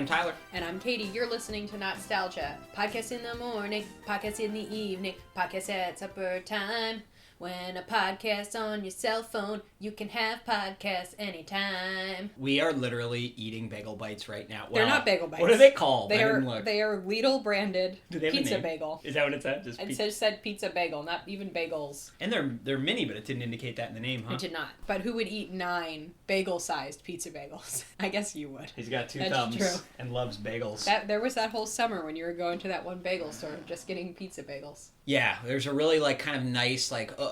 I'm Tyler. And I'm Katie. You're listening to Not-Stalgia. Podcast in the morning, podcast in the evening, podcast at supper time. When a podcast's on your cell phone, you can have podcasts anytime. We are literally eating bagel bites right now. They're not bagel bites. What are they called? They are Lidl branded pizza bagel. Is that what it said? It said pizza bagel, not even bagels. And they're mini, but it didn't indicate that in the name, huh? It did not. But who would eat 9 bagel-sized pizza bagels? I guess you would. He's got 2 That's thumbs true. and loves bagels. There was that whole summer when you were going to that one bagel store just getting pizza bagels. Yeah, there's a really kind of nice, like a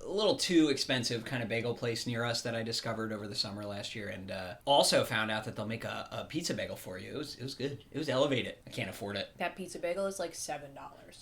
little too expensive kind of bagel place near us that I discovered over the summer last year, and also found out that they'll make a pizza bagel for you. It was good. It was elevated. I can't afford it. That pizza bagel is like $7.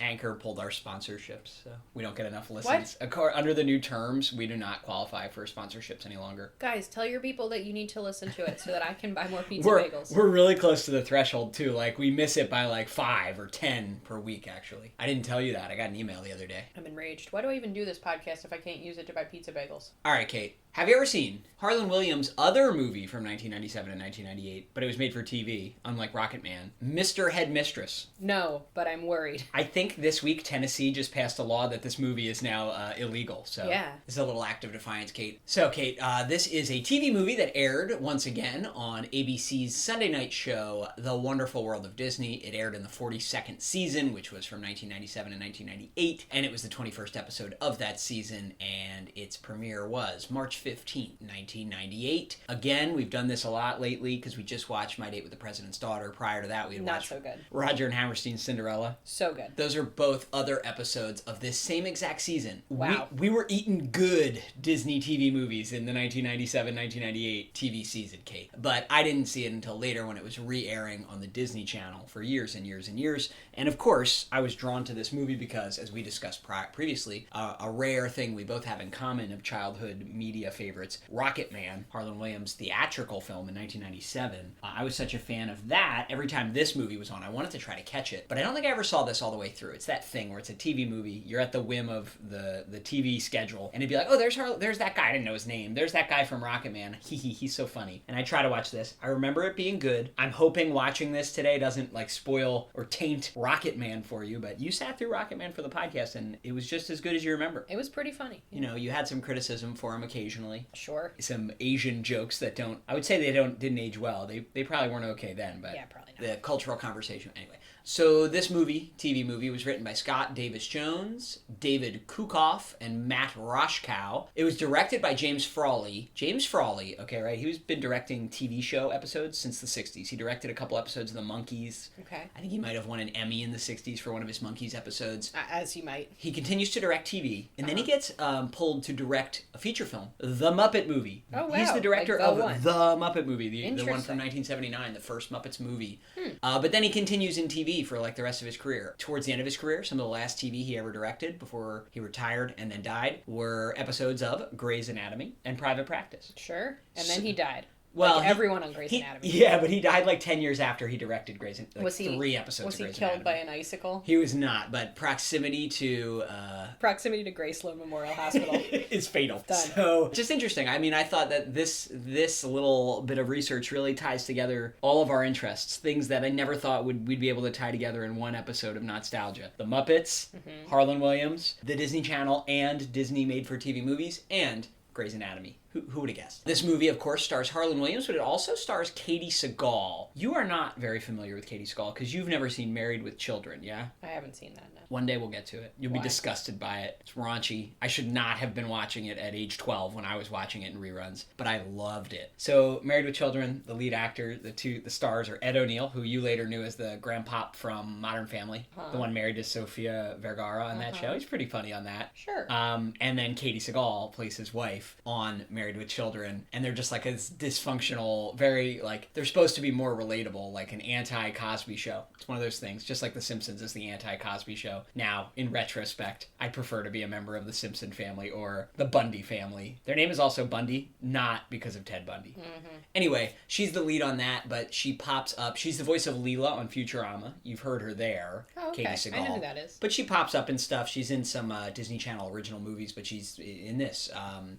Anchor pulled our sponsorships, so we don't get enough listens. What? Under the new terms, we do not qualify for sponsorships any longer. Guys, tell your people that you need to listen to it so that I can buy more pizza bagels. We're really close to the threshold, too. Like, we miss it by 5 or 10 per week, actually. I didn't tell you that. I got an email the other day. I'm enraged. Why do I even do this podcast if I can't use it to buy pizza bagels? All right, Kate. Have you ever seen Harlan Williams' other movie from 1997 and 1998, but it was made for TV, unlike Rocket Man, Mr. Headmistress? No, but I'm worried. I think this week Tennessee just passed a law that this movie is now illegal. So yeah. This is a little act of defiance, Kate. So, Kate, this is a TV movie that aired once again on ABC's Sunday night show, The Wonderful World of Disney. It aired in the 42nd season, which was from 1997 and 1998, and it was the 21st episode of that season, and its premiere was March 15th, 1998. Again, we've done this a lot lately because we just watched My Date with the President's Daughter. Prior to that, we had watched so good. Roger and Hammerstein's Cinderella. So good. Those are both other episodes of this same exact season. Wow. We were eating good Disney TV movies in the 1997-1998 TV season, Kate. But I didn't see it until later when it was re-airing on the Disney Channel for years and years and years. And of course, I was drawn to this movie because, as we discussed previously, a rare thing we both have in common of childhood media favorites, Rocket Man, Harlan Williams' theatrical film in 1997. I was such a fan of that. Every time this movie was on, I wanted to try to catch it. But I don't think I ever saw this all the way through. It's that thing where it's a TV movie. You're at the whim of the TV schedule. And it'd be like, oh, there's that guy. I didn't know his name. There's that guy from Rocket Man. He's so funny. And I try to watch this. I remember it being good. I'm hoping watching this today doesn't spoil or taint Rocket Man for you. But you sat through Rocket Man for the podcast, and it was just as good as you remember. It was pretty funny. You know, you had some criticism for him occasionally. Sure. Some Asian jokes that I would say didn't age well. They probably weren't okay then, but yeah, probably not. The cultural conversation. Anyway, so this TV movie, was written by Scott Davis Jones, David Kukoff, and Matt Roshkow. It was directed by James Frawley. James Frawley, okay, right? He's been directing TV show episodes since the 60s. He directed a couple episodes of The Monkees. Okay. I think he might have won an Emmy in the 60s for one of his Monkees episodes. As he might. He continues to direct TV, and then he gets pulled to direct a feature film, The Muppet Movie. Oh, wow. He's the director of The Muppet Movie, the one from 1979, the first Muppets movie. But then he continues in TV for the rest of his career. Towards the end of his career, some of the last TV he ever directed before he retired and then died were episodes of Grey's Anatomy and Private Practice. Sure. And then he died. Well, everyone on Grey's Anatomy. Yeah, but he died 10 years after he directed Grey's Anatomy. 3 episodes of Grey's Anatomy. Was he killed by an icicle? He was not, but proximity to Grace Sloan Memorial Hospital is fatal. Done. So, just interesting. I mean, I thought that this little bit of research really ties together all of our interests, things that I never thought we'd be able to tie together in one episode of Not-Stalgia. The Muppets, Harlan Williams, the Disney Channel, and Disney made-for-TV movies, and Grey's Anatomy. Who would have guessed? This movie, of course, stars Harlan Williams, but it also stars Katie Sagal. You are not very familiar with Katie Sagal because you've never seen Married with Children, yeah? I haven't seen that, no. One day we'll get to it. You'll be disgusted by it. It's raunchy. I should not have been watching it at age 12 when I was watching it in reruns, but I loved it. So, Married with Children, the lead actor, the stars are Ed O'Neill, who you later knew as the grandpop from Modern Family, the one married to Sofia Vergara on that show. He's pretty funny on that. Sure. And then Katie Sagal plays his wife on Married with Children. And they're just a dysfunctional, very, they're supposed to be more relatable, like an anti-Cosby show. It's one of those things, just like The Simpsons is the anti-Cosby show. Now, in retrospect, I prefer to be a member of the Simpson family or the Bundy family. Their name is also Bundy, not because of Ted Bundy. Anyway, she's the lead on that, but she pops up. She's the voice of Leela on Futurama. You've heard her there, okay. Katie Sagal. I know who that is. But she pops up in stuff. She's in some Disney Channel original movies, but she's in this.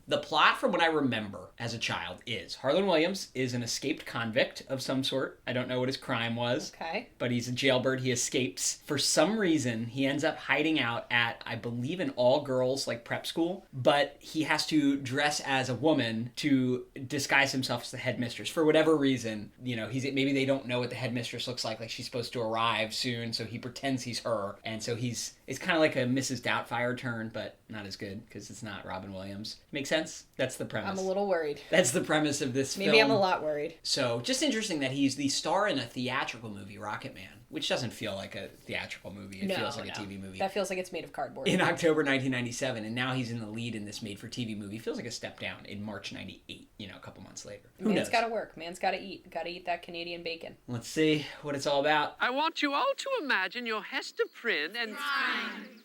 The plot, from what I remember as a child is Harlan Williams is an escaped convict of some sort. I don't know what his crime was. Okay. But he's a jailbird. He escapes. For some reason, he ends up hiding out at, I believe, an all-girls like prep school. But he has to dress as a woman to disguise himself as the headmistress. For whatever reason, you know, maybe they don't know what the headmistress looks like she's supposed to arrive soon, so he pretends he's her. And so it's kind of like a Mrs. Doubtfire turn, but not as good because it's not Robin Williams. Make sense? That's the premise. I'm a little worried. That's the premise of this film. Maybe I'm a lot worried. So just interesting that he's the star in a theatrical movie, Rocket Man, which doesn't feel like a theatrical movie. It feels like a TV movie. That feels like it's made of cardboard. In October 1997, and now he's in the lead in this made-for-TV movie. Feels like a step down in March 98, a couple months later. Man's got to work. Man's got to eat. Got to eat that Canadian bacon. Let's see what it's all about. I want you all to imagine you're Hester Prynne and... Prynne.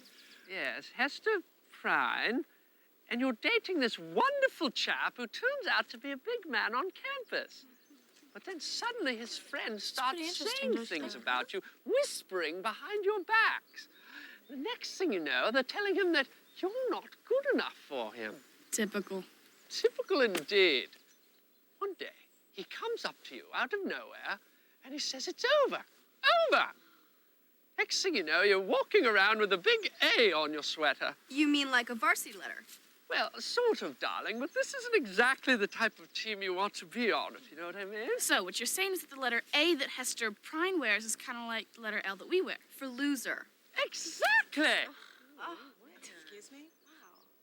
Yes, Hester Prynne. And you're dating this wonderful chap who turns out to be a big man on campus. But then suddenly his friends start saying things about you, whispering behind your backs. The next thing you know, they're telling him that you're not good enough for him. Typical. Typical indeed. One day, he comes up to you out of nowhere, and he says, "It's over. Over!" Next thing you know, you're walking around with a big A on your sweater. You mean like a varsity letter? Well, sort of, darling, but this isn't exactly the type of team you want to be on, if you know what I mean. So, what you're saying is that the letter A that Hester Prynne wears is kind of like the letter L that we wear, for loser. Exactly! Excuse me?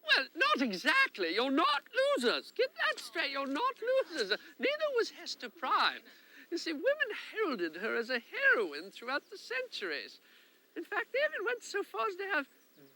Well, not exactly. You're not losers. Get that straight. You're not losers. Neither was Hester Prynne. You see, women heralded her as a heroine throughout the centuries. In fact, they even went so far as to have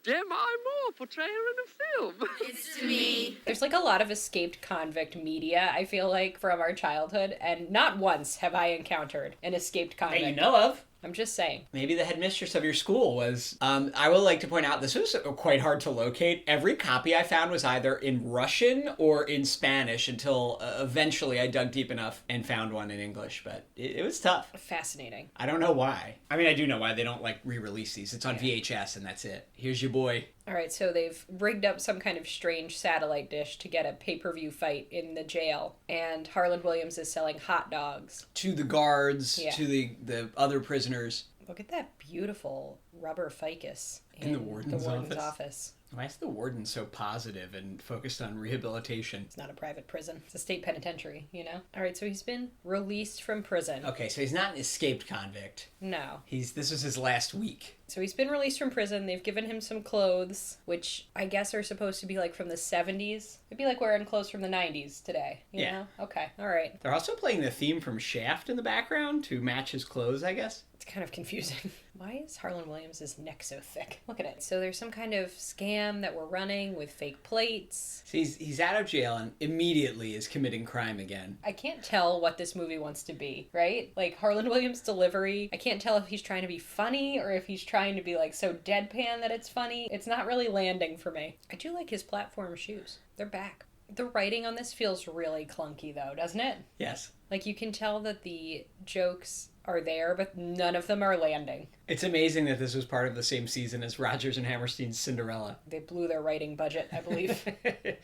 Demi Moore portray her in a film. It's to me. There's like a lot of escaped convict media, I feel like, from our childhood, and not once have I encountered an escaped convict. That you know of. I'm just saying. Maybe the headmistress of your school was... I would like to point out, this was quite hard to locate. Every copy I found was either in Russian or in Spanish until eventually I dug deep enough and found one in English, but it was tough. Fascinating. I don't know why. I mean, I do know why they don't, re-release these. It's on VHS and that's it. Here's your boy. All right, so they've rigged up some kind of strange satellite dish to get a pay-per-view fight in the jail, and Harlan Williams is selling hot dogs. To the guards, Yeah. to the other prisoners. Look at that beautiful rubber ficus In the warden's office. Why is the warden so positive and focused on rehabilitation? It's not a private prison. It's a state penitentiary, All right, so he's been released from prison. Okay, so he's not an escaped convict. No. This was his last week. So he's been released from prison. They've given him some clothes, which I guess are supposed to be from the 70s. It'd be like wearing clothes from the 90s today, you know? Okay, all right. They're also playing the theme from Shaft in the background to match his clothes, I guess. It's kind of confusing. Why is Harlan Williams' neck so thick? Look at it. So there's some kind of scam that we're running with fake plates. So he's out of jail and immediately is committing crime again. I can't tell what this movie wants to be, right? Harlan Williams' delivery, I can't tell if he's trying to be funny or if he's trying to be so deadpan that it's funny. It's not really landing for me. I do like his platform shoes. They're back. The writing on this feels really clunky though, doesn't it? Yes. You can tell that the jokes are there, but none of them are landing. It's amazing that this was part of the same season as Rodgers and Hammerstein's Cinderella. They blew their writing budget, I believe,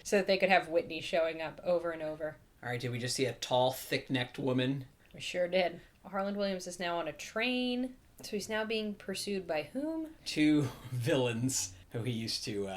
so that they could have Whitney showing up over and over. All right, did we just see a tall, thick-necked woman? We sure did. Harlan Williams is now on a train, so he's now being pursued by whom? 2 villains who he used to,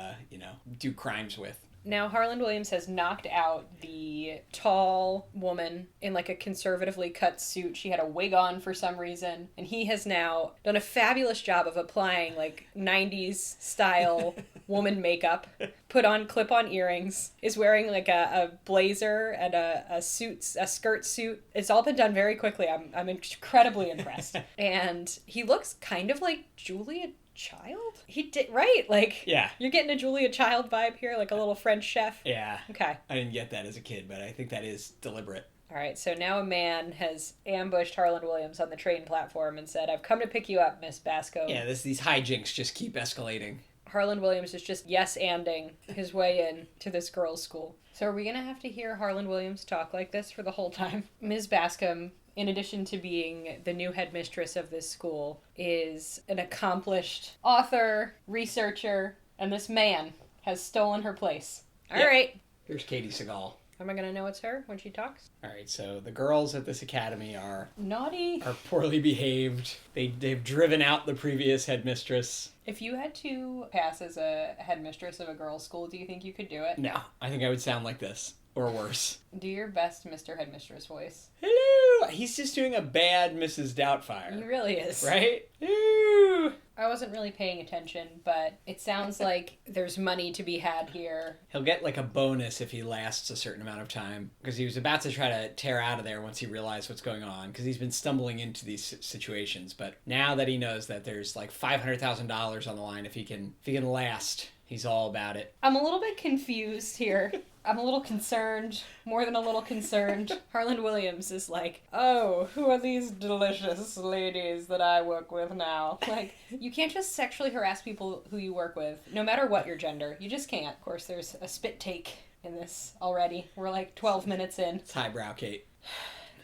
do crimes with. Now, Harlan Williams has knocked out the tall woman in a conservatively cut suit. She had a wig on for some reason. And he has now done a fabulous job of applying 90s style woman makeup, put on clip-on earrings, is wearing a blazer and a skirt suit. It's all been done very quickly. I'm incredibly impressed. And he looks kind of like Julia Child? He did, right? Yeah. You're getting a Julia Child vibe here, a little French chef. Yeah. Okay. I didn't get that as a kid, but I think that is deliberate. All right, so now a man has ambushed Harlan Williams on the train platform and said, "I've come to pick you up, Miss Basco." Yeah, these hijinks just keep escalating. Harlan Williams is just yes-anding his way in to this girls' school. So are we going to have to hear Harlan Williams talk like this for the whole time? Ms. Bascom, in addition to being the new headmistress of this school, is an accomplished author, researcher, and this man has stolen her place. All right. Here's Katie Seagal. How am I gonna know it's her when she talks? All right, so the girls at this academy are Naughty. poorly behaved. They've driven out the previous headmistress. If you had to pass as a headmistress of a girls' school, do you think you could do it? No, I think I would sound like this. Or worse. Do your best Mr. Headmistress voice. Hello! He's just doing a bad Mrs. Doubtfire. He really is. Right? Ooh. I wasn't really paying attention, but it sounds like there's money to be had here. He'll get like a bonus if he lasts a certain amount of time. Because he was about to try to tear out of there once he realized what's going on. Because he's been stumbling into these situations. But now that he knows that there's like $500,000 on the line, if he can last, he's all about it. I'm a little bit confused here. I'm a little concerned, more than a little concerned. Harland Williams is like, oh, who are these delicious ladies that I work with now? Like, you can't just sexually harass people who you work with, no matter what your gender. You just can't. Of course, there's a spit take in this already. We're like 12 minutes in. It's highbrow, Kate.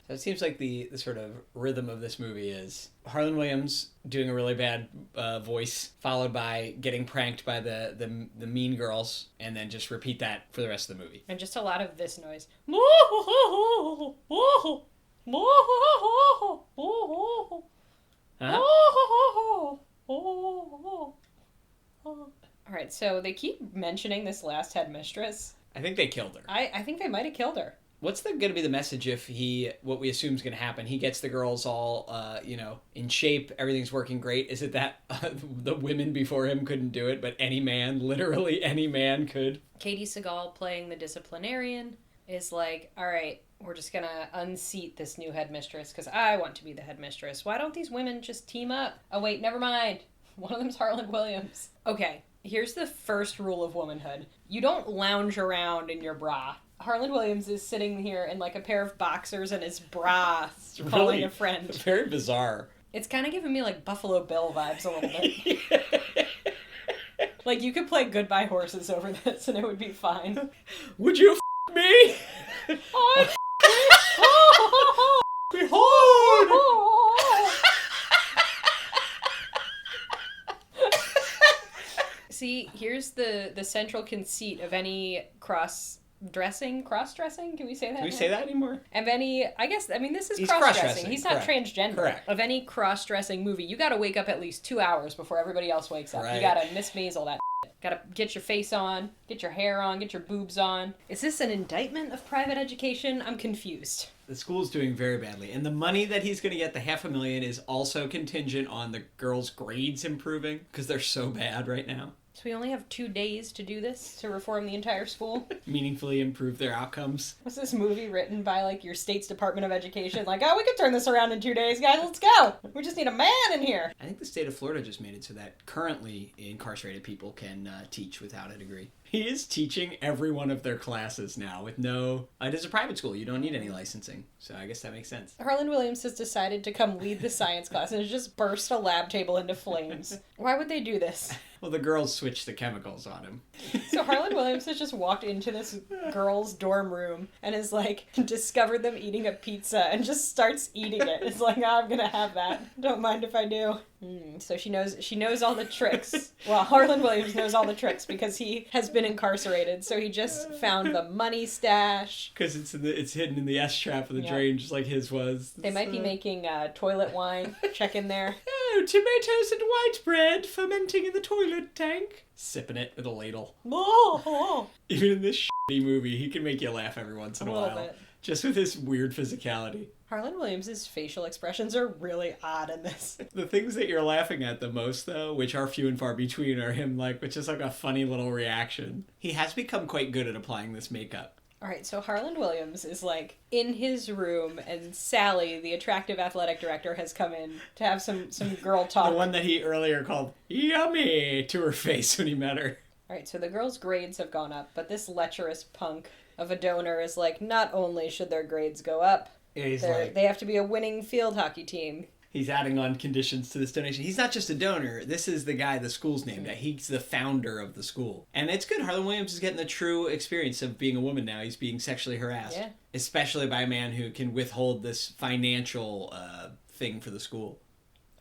So it seems like the sort of rhythm of this movie is Harland Williams doing a really bad voice, followed by getting pranked by the mean girls, and then just repeat that for the rest of the movie. And just a lot of this noise. Huh? Alright, so they keep mentioning this last headmistress. I think they killed her. I think they might have killed her. What's going to be the message if what we assume is going to happen, he gets the girls all, in shape, everything's working great? Is it that the women before him couldn't do it, but any man, literally any man could? Katie Seagal playing the disciplinarian is like, all right, we're just going to unseat this new headmistress because I want to be the headmistress. Why don't these women just team up? Oh, wait, never mind. One of them's Harland Williams. Okay, here's the first rule of womanhood. You don't lounge around in your bra. Harland Williams is sitting here in like a pair of boxers and his bra, calling really a friend. Very bizarre. It's kind of giving me like Buffalo Bill vibes a little bit. Like you could play Goodbye Horses over this and it would be fine. Would you me? Be hard! See, here's the central conceit of any cross-dressing? Can we say that? Can we say that anymore? Of any, this is He's cross-dressing. cross-dressing, He's not correct. transgender. Correct. Of any cross-dressing movie, you gotta wake up at least 2 hours before everybody else wakes up. Right. You gotta Miss Maisel that shit. Gotta get your face on, get your hair on, get your boobs on. Is this an indictment of private education? I'm confused. The school's doing very badly, and the money that he's going to get, the $500,000, is also contingent on the girls' grades improving, because they're so bad right now. So we only have 2 days to do this, to reform the entire school? Meaningfully improve their outcomes. Was this movie written by, like, your state's Department of Education? Like, oh, we could turn this around in 2 days, guys, let's go! We just need a man in here! I think the state of Florida just made it so that currently incarcerated people can teach without a degree. He is teaching every one of their classes now with no... it is a private school. You don't need any licensing. So I guess that makes sense. Harland Williams has decided to come lead the science class and has just burst a lab table into flames. Why would they do this? Well, the girls switched the chemicals on him. So Harland Williams has just walked into this girl's dorm room and has, like, discovered them eating a pizza and just starts eating it. It's like, oh, I'm gonna have that. Don't mind if I do. So she knows all the tricks. Well, Harland Williams knows all the tricks because he has been incarcerated. So he just found the money stash. Because it's hidden in the S-trap of the drain, just like his was. They might be making toilet wine. Check in there. Oh, tomatoes and white bread fermenting in the toilet tank. Sipping it with a ladle. Even in this shitty movie, he can make you laugh every once in a while. Bit. Just with his weird physicality. Harland Williams' facial expressions are really odd in this. The things that you're laughing at the most, though, which are few and far between, are him, like, with just like a funny little reaction. He has become quite good at applying this makeup. Alright, so Harland Williams is, like, in his room, and Sally, the attractive athletic director, has come in to have some girl talk. The one that he earlier called yummy to her face when he met her. Alright, so the girls' grades have gone up, but this lecherous punk of a donor is like, not only should their grades go up, Yeah, they have to be a winning field hockey team. He's adding on conditions to this donation. He's not just a donor. This is the guy the school's named after. He's the founder of the school. And it's good. Harland Williams is getting the true experience of being a woman now. He's being sexually harassed. Yeah. Especially by a man who can withhold this financial thing for the school.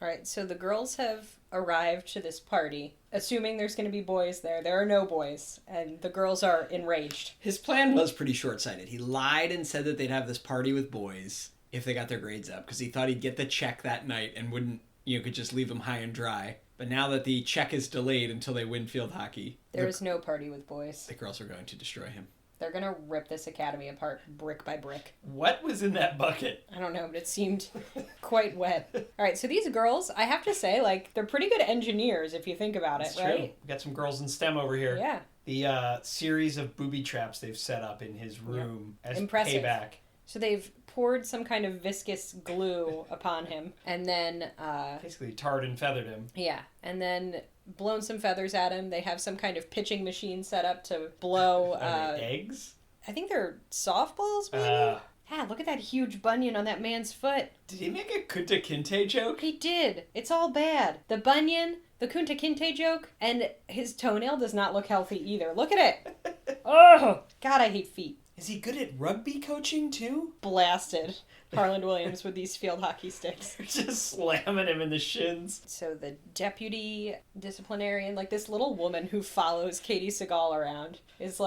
All right, so the girls have arrived to this party, assuming there's going to be boys there. There are no boys, and the girls are enraged. His plan was pretty short-sighted. He lied and said that they'd have this party with boys if they got their grades up, because he thought he'd get the check that night and wouldn't, could just leave them high and dry. But now that the check is delayed until they win field hockey, there is no party with boys. The girls are going to destroy him. They're going to rip this academy apart brick by brick. What was in that bucket? I don't know, but it seemed quite wet. All right, so these girls, I have to say, they're pretty good engineers if you think about it, right? True. We got some girls in STEM over here. Yeah. The series of booby traps they've set up in his room as payback. So they've poured some kind of viscous glue upon him, and then... basically tarred and feathered him. Yeah, and then blown some feathers at him. They have some kind of pitching machine set up to blow... Are they eggs? I think they're softballs, maybe? Look at that huge bunion on that man's foot. Did he make a Kunta Kinte joke? He did. It's all bad. The bunion, the Kunta Kinte joke, and his toenail does not look healthy either. Look at it. Oh, God, I hate feet. Is he good at rugby coaching, too? Blasted Harland Williams with these field hockey sticks. Just slamming him in the shins. So the deputy disciplinarian, this little woman who follows Katie Seagal around, is,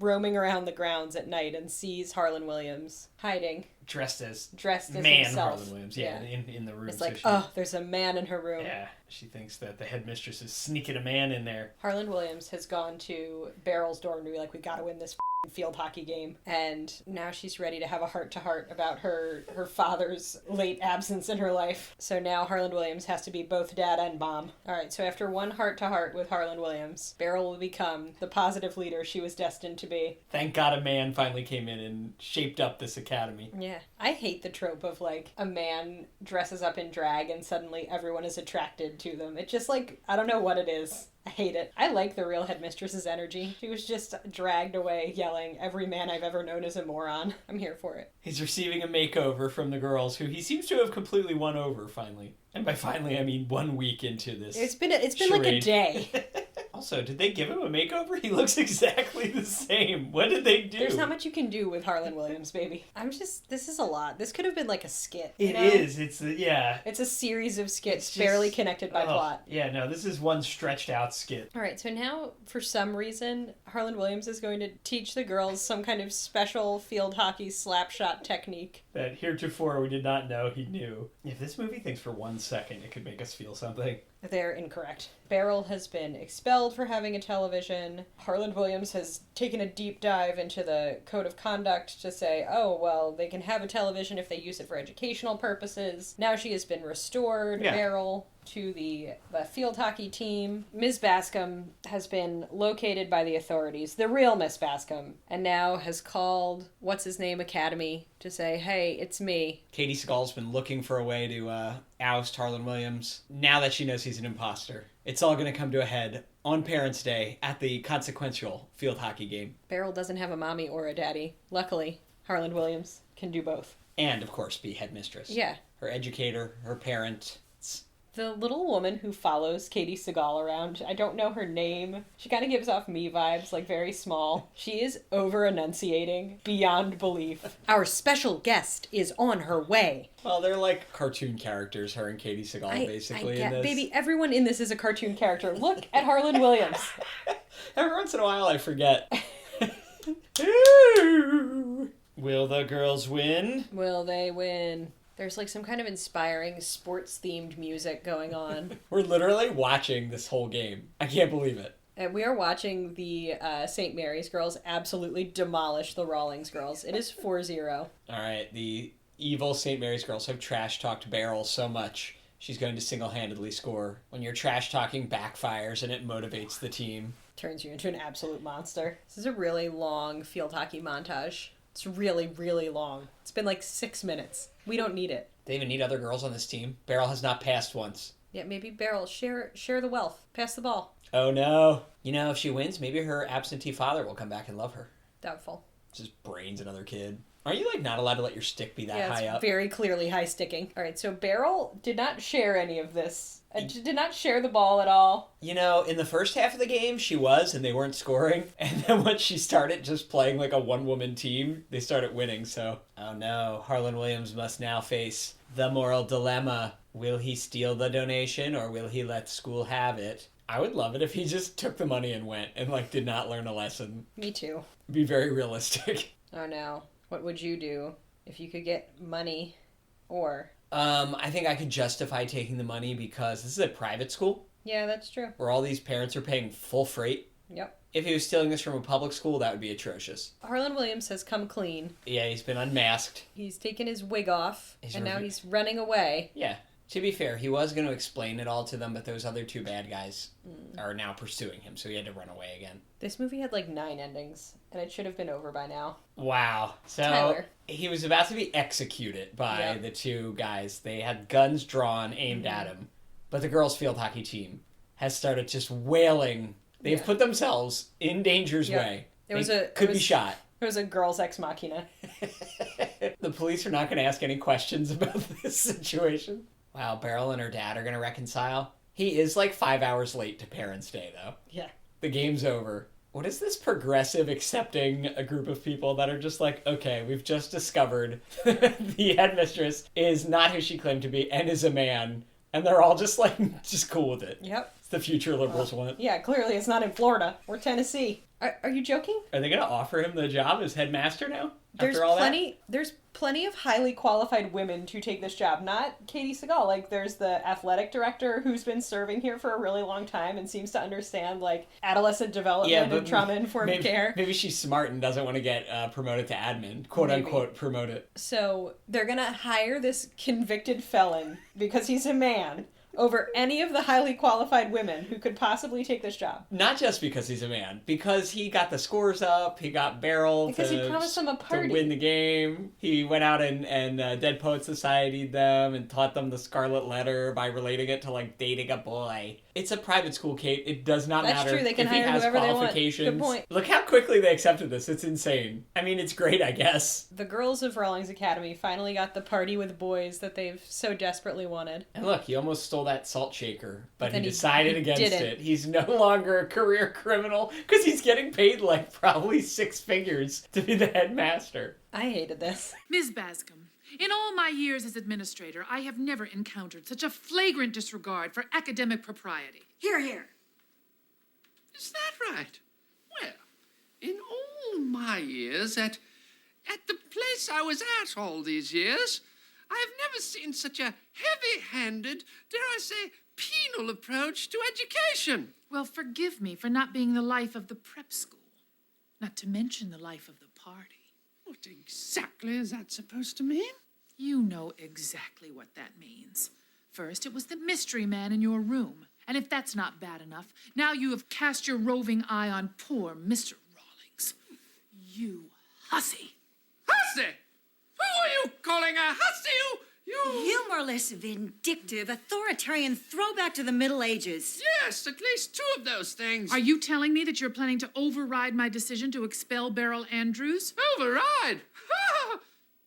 roaming around the grounds at night and sees Harland Williams hiding. Dressed as man himself. Harland Williams, in the room. It's there's a man in her room. Yeah, she thinks that the headmistress is sneaking a man in there. Harland Williams has gone to Beryl's dorm to be like, we gotta win this field hockey game, and now she's ready to have a heart-to-heart about her father's late absence in her life. So now Harland Williams has to be both dad and mom. Alright, so after one heart-to-heart with Harland Williams, Beryl will become the positive leader she was destined to be. Thank God a man finally came in and shaped up this academy. Yeah. I hate the trope of, a man dresses up in drag and suddenly everyone is attracted to them. It just, I don't know what it is. I hate it. I like the real headmistress's energy. She was just dragged away yelling, every man I've ever known is a moron. I'm here for it. He's receiving a makeover from the girls, who he seems to have completely won over, finally. And by finally, I mean 1 week into this. It's been like a day. Also, did they give him a makeover? He looks exactly the same. What did they do? There's not much you can do with Harland Williams, baby. This is a lot. This could have been a skit. It is. It's a series of skits barely connected by plot. Yeah, no, this is one stretched out skit. All right, so now, for some reason, Harland Williams is going to teach the girls some kind of special field hockey slap shot technique. That heretofore we did not know he knew. If this movie thinks for 1 second it could make us feel something. They're incorrect. Beryl has been expelled for having a television. Harland Williams has taken a deep dive into the code of conduct to say, oh, well, they can have a television if they use it for educational purposes. Now she has been restored, Beryl, to the field hockey team. Ms. Bascom has been located by the authorities, the real Miss Bascom, and now has called What's-His-Name Academy to say, hey, it's me. Katie Seagal's been looking for a way to oust Harland Williams. Now that she knows he's an imposter, it's all going to come to a head on Parents' Day at the consequential field hockey game. Beryl doesn't have a mommy or a daddy. Luckily, Harland Williams can do both. And, of course, be headmistress. Yeah. Her educator, her parent. The little woman who follows Katie Seagal around, I don't know her name. She kind of gives off me vibes, very small. She is over-enunciating beyond belief. Our special guest is on her way. Well, they're like cartoon characters, her and Katie Seagal, basically, in this. Baby, everyone in this is a cartoon character. Look at Harland Williams. Every once in a while, I forget. Will the girls win? Will they win? There's some kind of inspiring sports-themed music going on. We're literally watching this whole game. I can't believe it. And we are watching the St. Mary's girls absolutely demolish the Rawlings girls. It is 4-0. All right, the evil St. Mary's girls have trash-talked Beryl so much, she's going to single-handedly score. When your trash-talking backfires and it motivates the team. Turns you into an absolute monster. This is a really long field hockey montage. It's really, really long. It's been 6 minutes. We don't need it. They even need other girls on this team. Beryl has not passed once. Yeah, maybe Beryl, share the wealth. Pass the ball. Oh no. If she wins, maybe her absentee father will come back and love her. Doubtful. Just brains another kid. Aren't you, like, not allowed to let your stick be that high it's up? very clearly high sticking. All right, so Beryl did not share any of this. Did not share the ball at all. You know, in the first half of the game, she was, and they weren't scoring. And then once she started just playing like a one-woman team, they started winning, so... Oh no, Harlan Williams must now face the moral dilemma. Will he steal the donation, or will he let school have it? I would love it if he just took the money and went, and, like, did not learn a lesson. Me too. Be very realistic. Oh no. What would you do if you could get money or... I think I could justify taking the money because this is a private school Yeah, that's true. where all these parents are paying full freight. Yep. If he was stealing this from a public school, that would be atrocious. Harlan Williams has come clean. Yeah, he's been unmasked. He's taken his wig off, He's and now revi- he's running away. Yeah. To be fair, he was going to explain it all to them, but those other two bad guys are now pursuing him, so he had to run away again. This movie had like 9 endings, and it should have been over by now. Wow. So Tyler. he was about to be executed by the two guys. They had guns drawn, aimed at him. But the girls' field hockey team has started just wailing. They've put themselves in danger's way. Could be shot. It was a girl's ex machina. The police are not going to ask any questions about this situation. Wow, Beryl and her dad are going to reconcile. He is like 5 hours late to Parents' Day, though. Yeah. The game's over. What is this progressive accepting a group of people that are just like, okay, we've just discovered the headmistress is not who she claimed to be and is a man. And they're all just like, just cool with it. Yep. It's the future liberals want. Yeah, clearly it's not in Florida or Tennessee. Are you joking? Are they going to offer him the job as headmaster now? There's After all plenty of highly qualified women to take this job. Not Katie Seagal. Like, there's the athletic director who's been serving here for a really long time and seems to understand, like, adolescent development and trauma-informed care. Maybe she's smart and doesn't want to get promoted to admin. Quote-unquote promote it. So they're going to hire this convicted felon because he's a man over any of the highly qualified women who could possibly take this job. Not just because he's a man, because he got the scores up, he got Beryl Because he promised them a party. to win the game. He went out and Dead Poet Society'd them and taught them the Scarlet Letter by relating it to, like, dating a boy. It's a private school, Kate. It does not matter True. They can if he hire has whoever they want. qualifications. Good point. Look how quickly they accepted this. It's insane. I mean, it's great, I guess. The girls of Rawlings Academy finally got the party with boys that they've so desperately wanted. And look, he almost stole that salt shaker, but he then decided he against didn't. it. He's no longer a career criminal because he's getting paid like probably 6 figures to be the headmaster. I hated this. Ms. Bascom, in all my years as administrator, I have never encountered such a flagrant disregard for academic propriety. Here, here. Is that right? Well, in all my years at the place I was at all these years, I have never seen such a heavy-handed, dare I say, penal approach to education. Well, forgive me for not being the life of the prep school, not to mention the life of the party. What exactly is that supposed to mean? You know exactly what that means. First, it was the mystery man in your room. And if that's not bad enough, now you have cast your roving eye on poor Mr. Rawlings. You hussy. Hussy! Who are you calling a hussy? You... Humorless, vindictive, authoritarian throwback to the Middle Ages. Yes, at least 2 of those things. Are you telling me that you're planning to override my decision to expel Beryl Andrews? Override?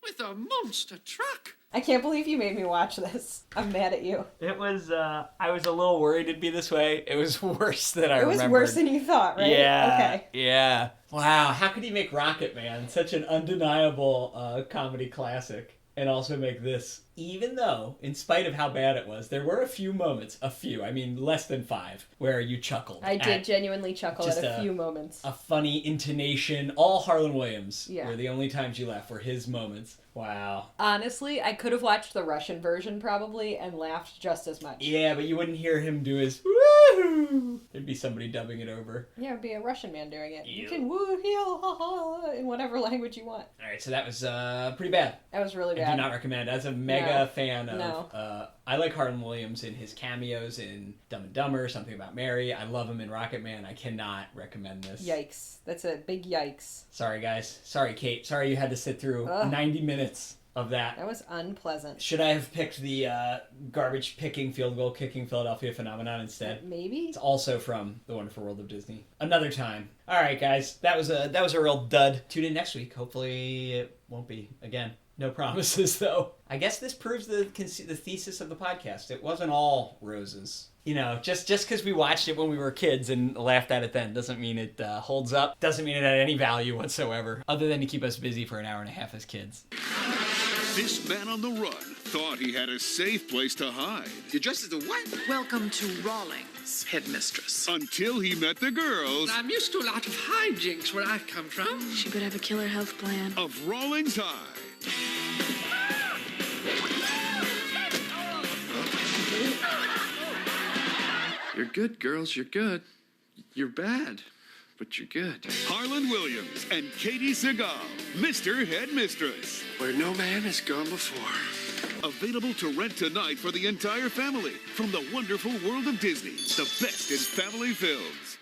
With a monster truck. I can't believe you made me watch this. I'm mad at you. It was, I was a little worried it'd be this way. It was worse than I It was remembered. worse than you thought, right? Yeah. Okay. Yeah. Wow, how could he make Rocket Man such an undeniable comedy classic and also make this? Even though, in spite of how bad it was, there were a few moments, I mean less than 5, where you chuckled. I did genuinely chuckle at just a few moments. A funny intonation. All Harlan Williams Yeah. were the only times you laughed were his moments. Wow. Honestly, I could have watched the Russian version probably and laughed just as much. Yeah, but you wouldn't hear him do his woohoo. There'd be somebody dubbing it over. Yeah, it would be a Russian man doing it. You Ew. can woo heel ha ha in whatever language you want. All right, so that was pretty bad. That was really I bad. do not recommend. As a mega No. fan of, I like Harlan Williams in his cameos in Dumb and Dumber, Something About Mary. I love him in Rocket Man. I cannot recommend this. Yikes. That's a big yikes. Sorry, guys. Sorry, Kate. Sorry you had to sit through 90 minutes of that. That was unpleasant. Should I have picked the garbage picking, field goal kicking Philadelphia phenomenon instead? Maybe. It's also from The Wonderful World of Disney. Another time. All right, guys, that was a real dud. Tune in next week. Hopefully, it won't be again. No promises, though. I guess this proves the thesis of the podcast. It wasn't all roses. You know, just because we watched it when we were kids and laughed at it then doesn't mean it holds up. Doesn't mean it had any value whatsoever, other than to keep us busy for an hour and a half as kids. This man on the run thought he had a safe place to hide. You're dressed as a what? Welcome to Rawlings, Headmistress. Until he met the girls I'm used to a lot of hijinks where I come from. She better have a killer health plan. of Rawlings High. You're good, girls, you're good. You're bad, but you're good. Harlan Williams and Katie Seagal, Mr. Headmistress. Where no man has gone before. Available to rent tonight for the entire family from the wonderful world of Disney, the best in family films.